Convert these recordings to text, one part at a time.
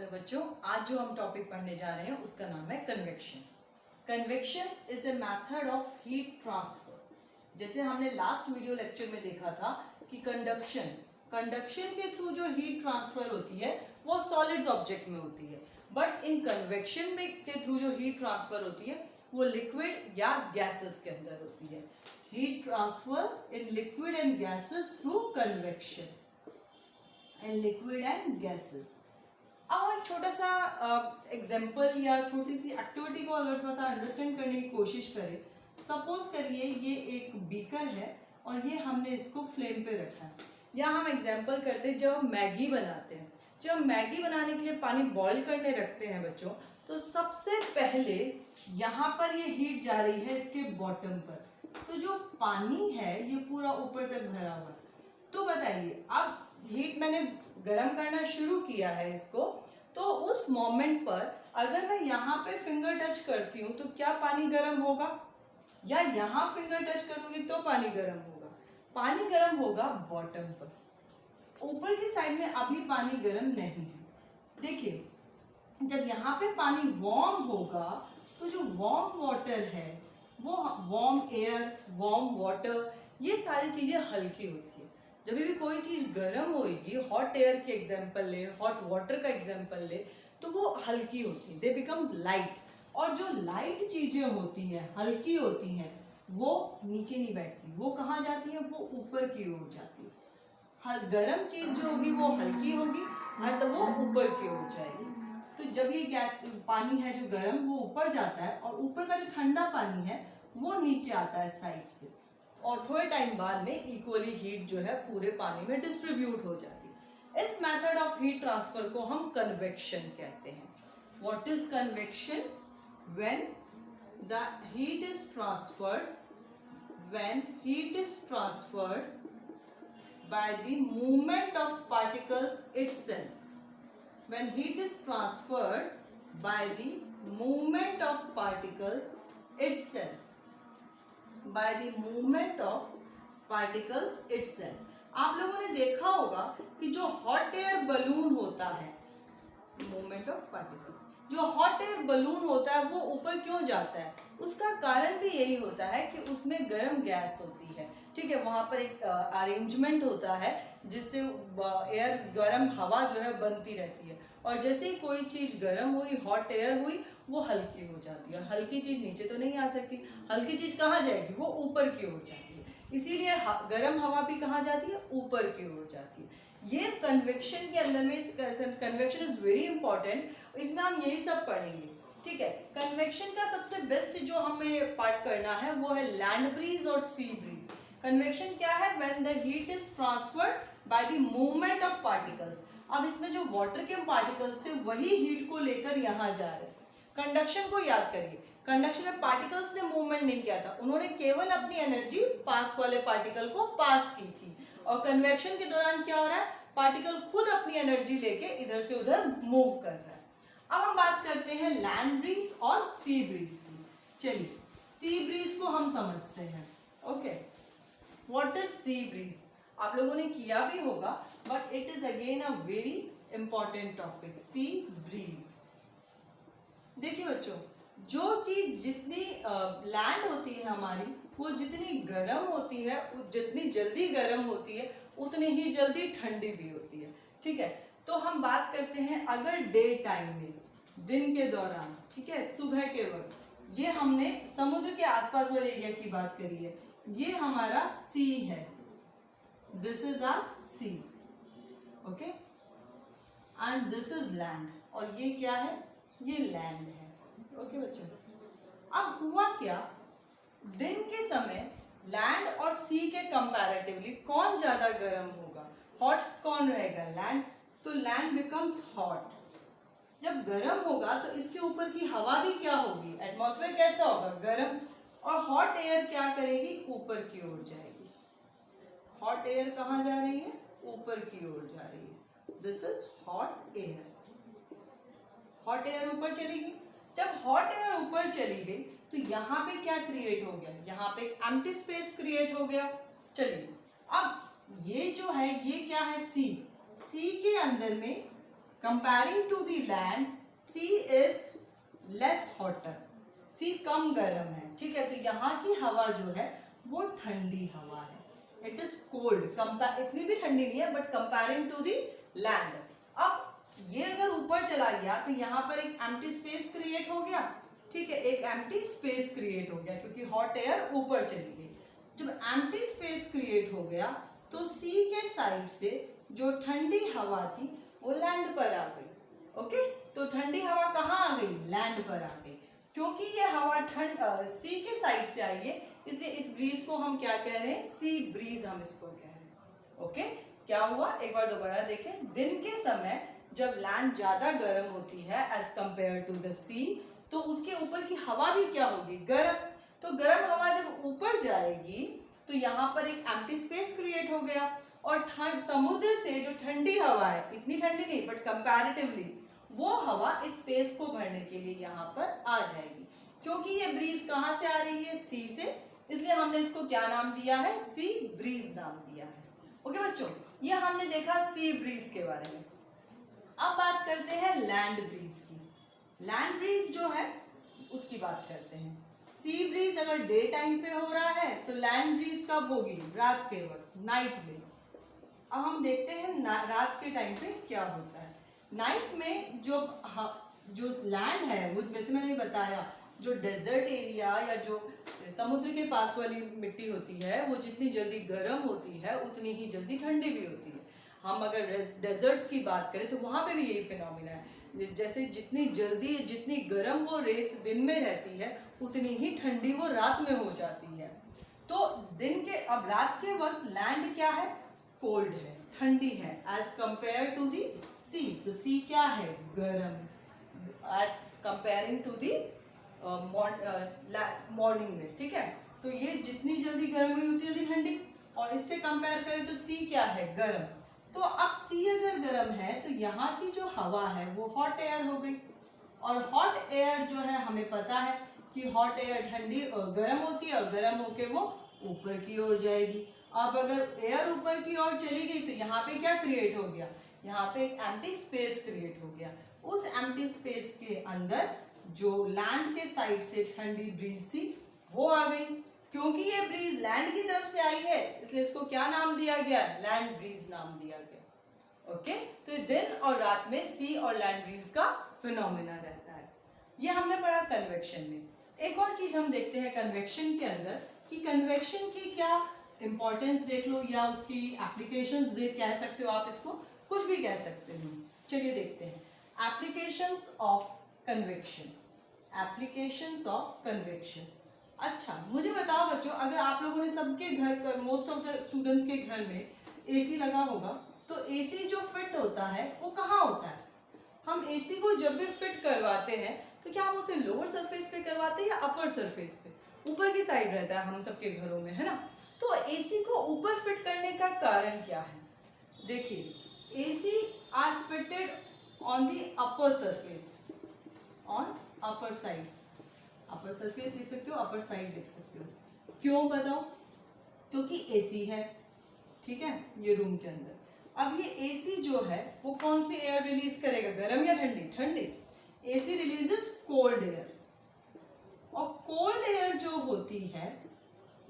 Hello बच्चों, आज जो हम टॉपिक पढ़ने जा रहे हैं उसका नाम है convection. Convection is a method of heat transfer. जैसे हमने लास्ट वीडियो लेक्चर में देखा था कि कंडक्शन के थ्रू जो हीट ट्रांसफर होती है वो सॉलिड्स ऑब्जेक्ट में होती है, बट इन कन्वेक्शन में के थ्रू जो हीट ट्रांसफर होती है वो लिक्विड या गैसेस के अंदर होती है। Heat transfer in liquid and gases through convection and liquid and gases. अब हम एक छोटा सा एग्जाम्पल या छोटी सी एक्टिविटी को अगर थोड़ा सा अंडरस्टैंड करने की कोशिश करें। सपोज करिए ये एक बीकर है और ये हमने इसको फ्लेम पे रखा है। या हम एग्जाम्पल करते हैं जब हम मैगी बनाते हैं, जब हम मैगी बनाने के लिए पानी बॉईल करने रखते हैं बच्चों, तो सबसे पहले यहाँ पर ये हीट जा रही है इसके बॉटम पर, तो जो पानी है ये पूरा ऊपर तक भरा हुआ है। तो बताइए, अब हीट मैंने गर्म करना शुरू किया है इसको, तो उस मोमेंट पर अगर मैं यहाँ पे फिंगर टच करती हूँ तो क्या पानी गर्म होगा, या यहाँ फिंगर टच करूंगी तो पानी गर्म होगा? पानी गर्म होगा बॉटम पर, ऊपर की साइड में अभी पानी गर्म नहीं है। देखिए, जब यहाँ पे पानी वार्म होगा तो जो वार्म वाटर है वो वार्म एयर, वार्म वाटर, ये सारी चीजें हल्की होती है। जब भी कोई चीज गर्म होगी, हॉट एयर के एग्जांपल ले, हॉट वाटर का एग्जांपल ले, तो वो हल्की होती है, दे बिकम लाइट। और जो लाइट चीजें होती हैं, हल्की होती हैं, वो नीचे नहीं बैठती, वो कहाँ जाती है? वो ऊपर की ओर जाती है। गर्म चीज जो होगी वो हल्की होगी और तो वो ऊपर की ओर जाएगी। तो जब ये गैस पानी है जो गर्म वो ऊपर जाता है और ऊपर का जो ठंडा पानी है वो नीचे आता है साइड से, और थोड़े टाइम बाद में इक्वली हीट जो है पूरे पानी में डिस्ट्रीब्यूट हो जाती है। इस मेथड ऑफ हीट ट्रांसफर को हम कन्वेक्शन कहते हैं। What is convection? When the heat is transferred, when heat is transferred by the movement of particles itself. When heat is transferred by the movement of particles itself. By the movement of particles itself. आप लोगों ने देखा होगा कि जो hot air balloon होता है, movement of particles, जो हॉट एयर बलून होता है वो ऊपर क्यों जाता है? उसका कारण भी यही होता है कि उसमें गर्म गैस होती है, ठीक है। वहां पर एक अरेंजमेंट होता है जिससे एयर, गर्म हवा जो है बनती रहती है, और जैसे ही कोई चीज गर्म हुई, हॉट एयर हुई, वो हल्की हो जाती है। और हल्की चीज नीचे तो नहीं आ सकती, हल्की चीज कहाँ जाएगी? वो ऊपर की ओर जाती है। इसीलिए गर्म हवा भी कहाँ जाती है? ऊपर की ओर जाती है। ये कन्वेक्शन के अंदर में, कन्वेक्शन इज वेरी इंपॉर्टेंट, इसमें हम यही सब पढ़ेंगे, ठीक है। कन्वेक्शन का सबसे बेस्ट जो हमें पार्ट करना है वो है लैंड ब्रीज और सी ब्रीज। कन्वेक्शन क्या है? When the heat is transferred by the movement of particles. अब इसमें जो वाटर के पार्टिकल्स थे वही हीट को लेकर यहाँ जा रहे हैं। कंडक्शन को याद करिए, कंडक्शन में पार्टिकल्स ने मूवमेंट नहीं किया था, उन्होंने केवल अपनी एनर्जी पास वाले पार्टिकल को पास की थी। और कन्वेक्शन के दौरान क्या हो रहा है? पार्टिकल खुद अपनी एनर्जी लेके इधर से उधर मूव कर रहा है। अब हम बात करते हैं लैंड ब्रीज और सी ब्रीज की। चलिए, सी ब्रीज को हम समझते हैं। Okay, what is sea breeze? आप लोगों ने किया भी होगा, but it is again a very important topic, sea breeze. देखिए बच्चों, जो चीज जितनी लैंड होती है हमारी, वो जितनी गर्म होती है, जितनी जल्दी गर्म होती है, उतनी ही जल्दी ठंडी भी होती है, ठीक है। तो हम बात करते हैं अगर डे टाइम में, दिन के दौरान, ठीक है, सुबह के वक्त, ये हमने समुद्र के आसपास वाले एरिया की बात करी है, ये हमारा सी है, this is our sea, okay, and this is land, और ये क्या है? ये लैंड है, ओके बच्चों। अब हुआ क्या, दिन के समय लैंड और सी के कंपैरेटिवली कौन ज्यादा गर्म होगा? हॉट कौन रहेगा? लैंड। तो लैंड बिकम्स हॉट। जब गर्म होगा तो इसके ऊपर की हवा भी क्या होगी? एटमॉस्फेयर कैसा होगा? गर्म। और हॉट एयर क्या करेगी? ऊपर की ओर जाएगी। हॉट एयर कहाँ जा रही है? ऊपर की ओर जा रही है। This is hot air. Hot air ऊपर चलेगी। जब हॉट एयर ऊपर चली गई तो यहाँ पे क्या क्रिएट हो गया? यहाँ पे एक एम्प्टी स्पेस क्रिएट हो गया। चलिए, अब ये जो है ये क्या है? सी। सी के अंदर में comparing to the land sea is less hotter, sea कम गर्म है, ठीक है। तो यहाँ की हवा जो है वो ठंडी हवा है, इट इज कोल्ड, इतनी भी ठंडी नहीं है but comparing to the land. अब ये अगर ऊपर चला गया तो यहाँ पर एक एम्प्टी स्पेस क्रिएट हो गया, ठीक है, एक एम्प्टी स्पेस क्रिएट हो गया क्योंकि हॉट एयर ऊपर चली गई। जब एम्प्टी स्पेस क्रिएट हो गया तो सी के साइड से जो ठंडी हवा थी वो लैंड पर आ गई, ओके। तो ठंडी हवा कहाँ आ गई, लैंड पर आ गई, क्योंकि ये हवा सी के साइड से आई है, इसलिए इस ब्रीज को हम क्या कह रहे हैं, सी ब्रीज हम इसको कह रहे हैं, ओके। क्या हुआ, एक बार दोबारा देखें, दिन के समय जब लैंड ज्यादा गर्म होती है एज कंपेयर टू द सी, तो उसके ऊपर की हवा भी क्या होगी, गर्म। तो गर्म हवा जब ऊपर जाएगी तो यहाँ पर एक एम्प्टी स्पेस क्रिएट हो गया, और समुद्र से जो ठंडी हवा है, इतनी ठंडी नहीं बट कंपैरेटिवली, वो हवा इस स्पेस को भरने के लिए यहाँ पर आ जाएगी। क्योंकि ये ब्रीज कहाँ से आ रही है, सी से, इसलिए हमने इसको क्या नाम दिया है, सी ब्रीज नाम दिया है, ओके बच्चों। ये हमने देखा सी ब्रीज के बारे में। अब बात करते हैं लैंड ब्रीज की। लैंड ब्रीज जो है उसकी बात करते हैं। सी ब्रीज अगर डे टाइम पे हो रहा है तो लैंड ब्रीज कब होगी, रात के वक्त, नाइट में। अब हम देखते हैं रात के टाइम पे क्या होता है। नाइट में जो लैंड है, वो जैसे मैंने बताया, जो डेजर्ट एरिया या जो समुद्र के पास वाली मिट्टी होती है, वो जितनी जल्दी गर्म होती है उतनी ही जल्दी ठंडी भी होती है। हम अगर डेजर्ट्स की बात करें तो वहां पे भी यही फिनोमिना है, जैसे जितनी जल्दी, जितनी गर्म वो रेत दिन में रहती है उतनी ही ठंडी वो रात में हो जाती है। तो दिन के, अब रात के वक्त लैंड क्या है, कोल्ड है, ठंडी है as compare to the sea. तो सी क्या है, गर्म, as comparing to the morning में, ठीक है। तो ये जितनी जल्दी गर्म हुई उतनी जल्दी ठंडी, और इससे कंपेयर करें तो सी क्या है, गर्म। तो अब सी अगर गर्म है तो यहाँ की जो हवा है वो हॉट एयर हो गई, और हॉट एयर जो है हमें पता है कि हॉट एयर ठंडी और गर्म होती है, और गर्म होके वो ऊपर की ओर जाएगी। अब अगर एयर ऊपर की ओर चली गई तो यहाँ पे क्या क्रिएट हो गया, यहाँ पे एक एम्प्टी स्पेस क्रिएट हो गया। उस एम्प्टी स्पेस के अंदर जो लैंड के साइड से ठंडी ब्रीज थी वो आ गई। क्योंकि ये ब्रीज लैंड की तरफ से आई है इसलिए इसको क्या नाम दिया गया, लैंड ब्रीज नाम दिया गया, ओके। तो दिन और रात में सी और लैंड ब्रीज का फिनोमिना रहता है। ये हमने पढ़ा कन्वेक्शन में। एक और चीज हम देखते हैं कन्वेक्शन के अंदर, कि कन्वेक्शन की क्या इंपॉर्टेंस देख लो, या उसकी एप्लीकेशंस देख, कह सकते हो आप, इसको कुछ भी कह सकते हो। चलिए देखते हैं applications of convection. Applications of convection. अच्छा मुझे बताओ बच्चों, अगर आप लोगों ने सबके घर, मोस्ट ऑफ द स्टूडेंट्स के घर में एसी लगा होगा, तो एसी जो फिट होता है वो कहाँ होता है। हम एसी को जब भी फिट करवाते हैं तो क्या हम उसे लोअर सरफेस पे करवाते हैं या अपर सरफेस पे, ऊपर की साइड रहता है हम सबके घरों में, है ना। तो एसी को ऊपर फिट करने का कारण क्या है, देखिए AC are fitted on the upper surface, on upper side, upper surface लिख सकते हो, अपर साइड लिख सकते हो। क्यों बताओ, क्योंकि एसी है, ठीक है, ये रूम के अंदर। अब ये एसी जो है वो कौन सी एयर रिलीज करेगा, गर्म या ठंडी, ठंडी। एसी रिलीजेस कोल्ड एयर, और कोल्ड एयर जो होती है,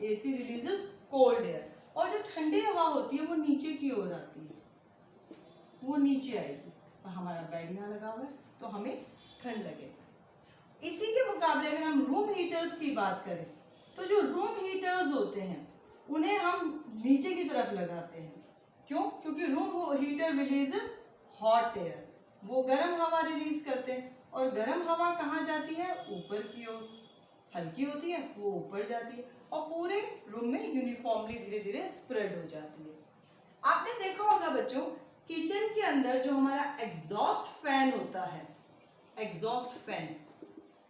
एसी रिलीजेस कोल्ड एयर, और जो ठंडी हवा होती है वो नीचे की ओर आती है, वो नीचे आएगी। तो हमारा बेड यहाँ लगा हुआ है तो हमें ठंड लगेगा। इसी के मुकाबले अगर हम रूम हीटर्स की बात करें तो जो रूम हीटर्स होते हैं उन्हें हम नीचे की तरफ लगाते हैं। क्यों, क्योंकि room heater releases hot air, वो गर्म हवा रिलीज करते हैं, और गर्म हवा कहाँ जाती है, ऊपर की ओर, हल्की होती है वो ऊपर जाती है, और पूरे रूम में यूनिफॉर्मली धीरे धीरे स्प्रेड हो जाती है। आपने देखा होगा बच्चों, किचन के अंदर जो हमारा एग्जॉस्ट फैन होता है, एग्जॉस्ट फैन,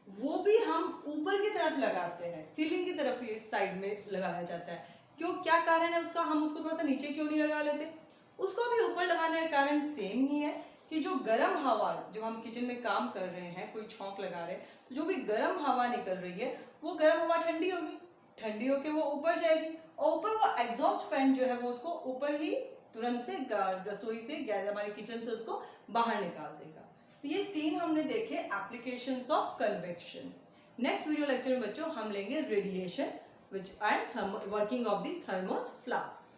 वो भी हम ऊपर की तरफ लगाते हैं, सीलिंग की तरफ साइड में लगाया जाता है। क्यों, क्या कारण है उसका, हम उसको थोड़ा सा नीचे क्यों नहीं लगा लेते। उसको भी ऊपर लगाने का कारण सेम ही है कि जो गर्म हवा, जब हम किचन में काम कर रहे हैं, कोई छौंक लगा रहे हैं, तो जो भी गर्म हवा निकल रही है वो गर्म हवा ठंडी होगी, ठंडी होके वो ऊपर जाएगी, और ऊपर वो एग्जॉस्ट फैन जो है वो उसको ऊपर ही तुरंत से रसोई से, गैस हमारे किचन से उसको बाहर निकाल देगा। तो ये 3 हमने देखे applications of convection. Next video lecture में बच्चों हम लेंगे radiation which and working of the thermos flask.